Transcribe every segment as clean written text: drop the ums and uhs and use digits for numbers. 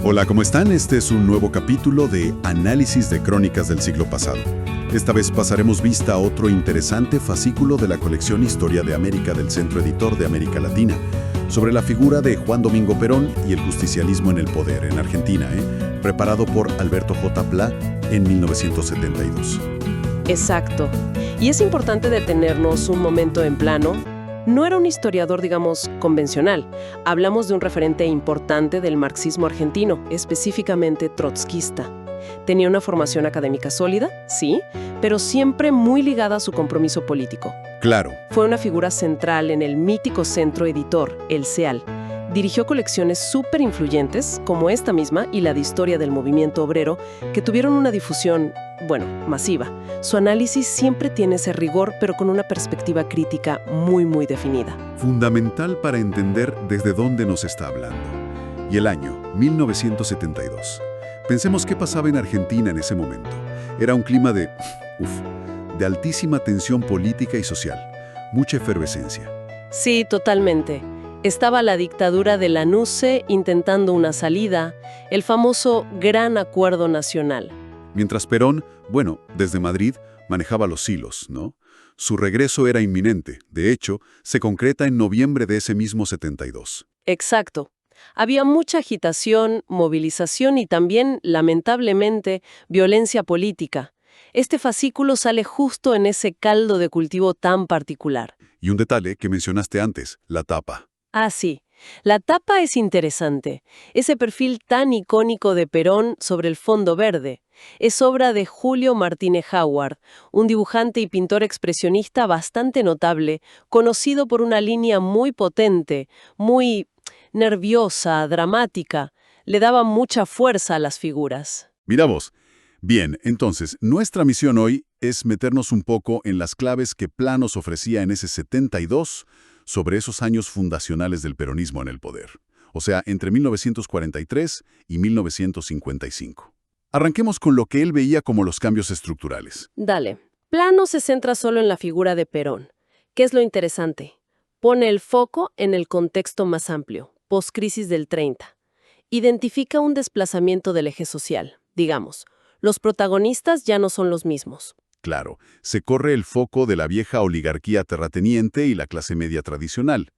Hola, ¿cómo están? Este es un nuevo capítulo de Análisis de Crónicas del siglo pasado. Esta vez pasaremos vista a otro interesante fascículo de la colección Historia de América del Centro Editor de América Latina, sobre la figura de Juan Domingo Perón y el justicialismo en el poder en Argentina, preparado por Alberto J. Pla en 1972. Exacto. Y es importante detenernos un momento en plano. No era un historiador, digamos, convencional. Hablamos de un referente importante del marxismo argentino, específicamente trotskista. Tenía una formación académica sólida, sí, pero siempre muy ligada a su compromiso político. Claro. Fue una figura central en el mítico centro editor, el CEAL. Dirigió colecciones súper influyentes, como esta misma y la de Historia del Movimiento Obrero, que tuvieron una difusión, masiva. Su análisis siempre tiene ese rigor, pero con una perspectiva crítica muy definida. Fundamental para entender desde dónde nos está hablando. Y el año, 1972. Pensemos qué pasaba en Argentina en ese momento. Era un clima de altísima tensión política y social, mucha efervescencia. Sí, totalmente. Estaba la dictadura de Lanusse intentando una salida, el famoso Gran Acuerdo Nacional. Mientras Perón, desde Madrid, manejaba los hilos, ¿no? Su regreso era inminente. De hecho, se concreta en noviembre de ese mismo 72. Exacto. Había mucha agitación, movilización y también, lamentablemente, violencia política. Este fascículo sale justo en ese caldo de cultivo tan particular. Y un detalle que mencionaste antes, la tapa. Ah, sí. La tapa es interesante. Ese perfil tan icónico de Perón sobre el fondo verde. Es obra de Julio Martínez Howard, un dibujante y pintor expresionista bastante notable, conocido por una línea muy potente, muy nerviosa, dramática. Le daba mucha fuerza a las figuras. Mira vos. Bien, entonces, nuestra misión hoy es meternos un poco en las claves que Pla nos ofrecía en ese 72 sobre esos años fundacionales del peronismo en el poder. O sea, entre 1943 y 1955. Arranquemos con lo que él veía como los cambios estructurales. Dale. Pla no se centra solo en la figura de Perón. ¿Qué es lo interesante? Pone el foco en el contexto más amplio, postcrisis del 30. Identifica un desplazamiento del eje social. Digamos, los protagonistas ya no son los mismos. Claro, se corre el foco de la vieja oligarquía terrateniente y la clase media tradicional.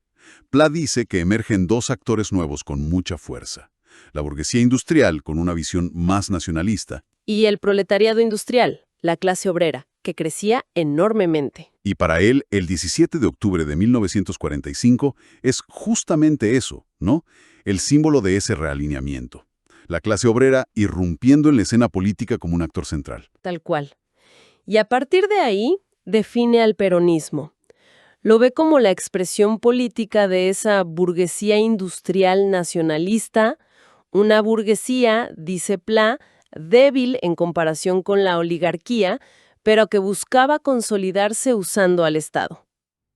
Pla dice que emergen dos actores nuevos con mucha fuerza. La burguesía industrial, con una visión más nacionalista. Y el proletariado industrial, la clase obrera, que crecía enormemente. Y para él, el 17 de octubre de 1945 es justamente eso, ¿no? El símbolo de ese realineamiento. La clase obrera irrumpiendo en la escena política como un actor central. Tal cual. Y a partir de ahí, define al peronismo. Lo ve como la expresión política de esa burguesía industrial nacionalista, una burguesía, dice Pla, débil en comparación con la oligarquía, pero que buscaba consolidarse usando al Estado.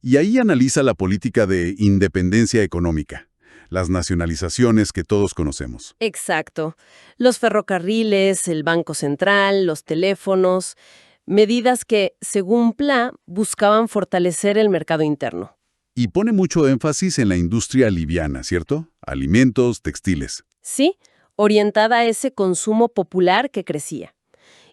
Y ahí analiza la política de independencia económica, las nacionalizaciones que todos conocemos. Exacto. Los ferrocarriles, el Banco Central, los teléfonos, medidas que, según Pla, buscaban fortalecer el mercado interno. Y pone mucho énfasis en la industria liviana, ¿cierto? Alimentos, textiles. Sí, orientada a ese consumo popular que crecía.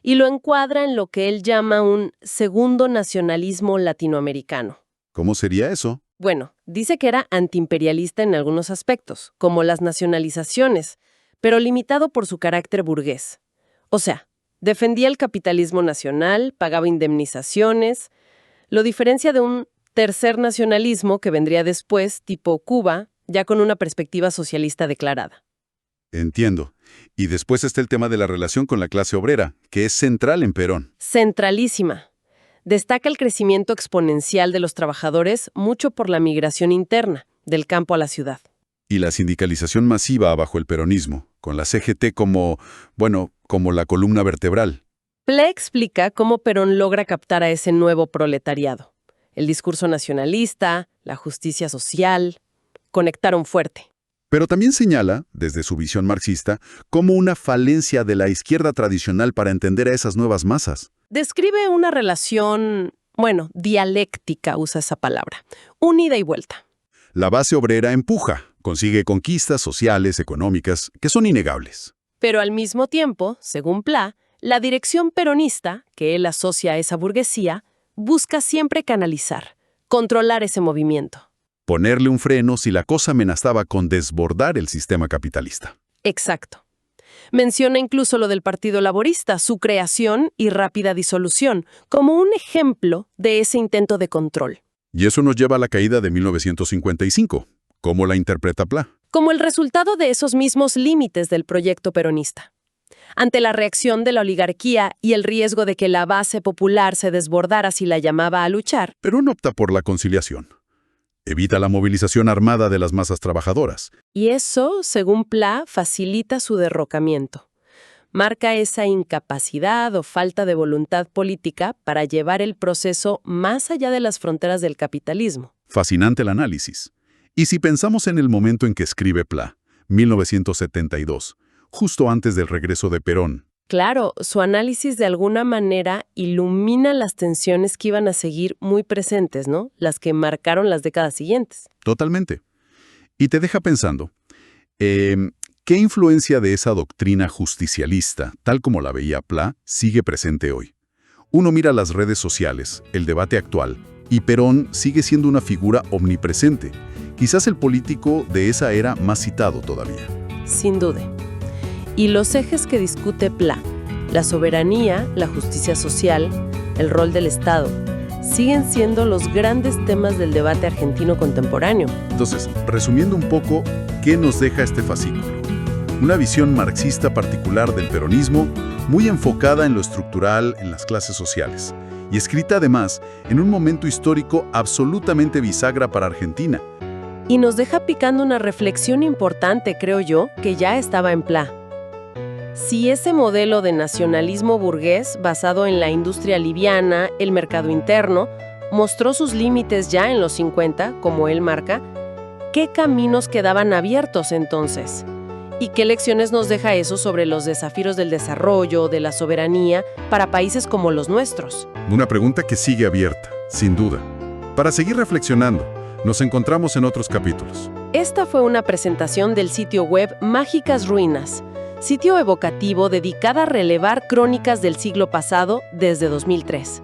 Y lo encuadra en lo que él llama un segundo nacionalismo latinoamericano. ¿Cómo sería eso? Bueno, dice que era antiimperialista en algunos aspectos, como las nacionalizaciones, pero limitado por su carácter burgués. O sea, defendía el capitalismo nacional, pagaba indemnizaciones. Lo diferencia de un tercer nacionalismo que vendría después, tipo Cuba, ya con una perspectiva socialista declarada. Entiendo. Y después está el tema de la relación con la clase obrera, que es central en Perón. Centralísima. Destaca el crecimiento exponencial de los trabajadores, mucho por la migración interna, del campo a la ciudad. Y la sindicalización masiva bajo el peronismo, con la CGT como la columna vertebral. Pla explica cómo Perón logra captar a ese nuevo proletariado. El discurso nacionalista, la justicia social, conectaron fuerte. Pero también señala, desde su visión marxista, como una falencia de la izquierda tradicional para entender a esas nuevas masas. Describe una relación, dialéctica, usa esa palabra, un ida y vuelta. La base obrera empuja, Consigue conquistas sociales, económicas, que son innegables. Pero al mismo tiempo, según Pla, la dirección peronista, que él asocia a esa burguesía, busca siempre canalizar, controlar ese movimiento. Ponerle un freno si la cosa amenazaba con desbordar el sistema capitalista. Exacto. Menciona incluso lo del Partido Laborista, su creación y rápida disolución, como un ejemplo de ese intento de control. Y eso nos lleva a la caída de 1955. ¿Cómo la interpreta Pla? Como el resultado de esos mismos límites del proyecto peronista. Ante la reacción de la oligarquía y el riesgo de que la base popular se desbordara si la llamaba a luchar, Perón opta por la conciliación. Evita la movilización armada de las masas trabajadoras. y eso, según Pla, facilita su derrocamiento. Marca esa incapacidad o falta de voluntad política para llevar el proceso más allá de las fronteras del capitalismo. Fascinante el análisis. Y si pensamos en el momento en que escribe Pla, 1972, justo antes del regreso de Perón, Claro, su análisis de alguna manera ilumina las tensiones que iban a seguir muy presentes, ¿no? Las que marcaron las décadas siguientes. totalmente. Y te deja pensando, ¿qué influencia de esa doctrina justicialista, tal como la veía Pla, sigue presente hoy? Uno mira las redes sociales, el debate actual, y Perón sigue siendo una figura omnipresente, quizás el político de esa era más citado todavía. Sin duda. Y los ejes que discute Pla, la soberanía, la justicia social, el rol del Estado, siguen siendo los grandes temas del debate argentino contemporáneo. Entonces, resumiendo un poco, ¿qué nos deja este fascículo? Una visión marxista particular del peronismo, muy enfocada en lo estructural, en las clases sociales, y escrita además en un momento histórico absolutamente bisagra para Argentina. Y nos deja picando una reflexión importante, creo yo, que ya estaba en Pla. Si ese modelo de nacionalismo burgués basado en la industria liviana, el mercado interno, mostró sus límites ya en los 50, como él marca, ¿qué caminos quedaban abiertos entonces? ¿Y qué lecciones nos deja eso sobre los desafíos del desarrollo, de la soberanía, para países como los nuestros? Una pregunta que sigue abierta, sin duda. Para seguir reflexionando, nos encontramos en otros capítulos. Esta fue una presentación del sitio web Mágicas Ruinas, sitio evocativo dedicado a relevar crónicas del siglo pasado desde 2003.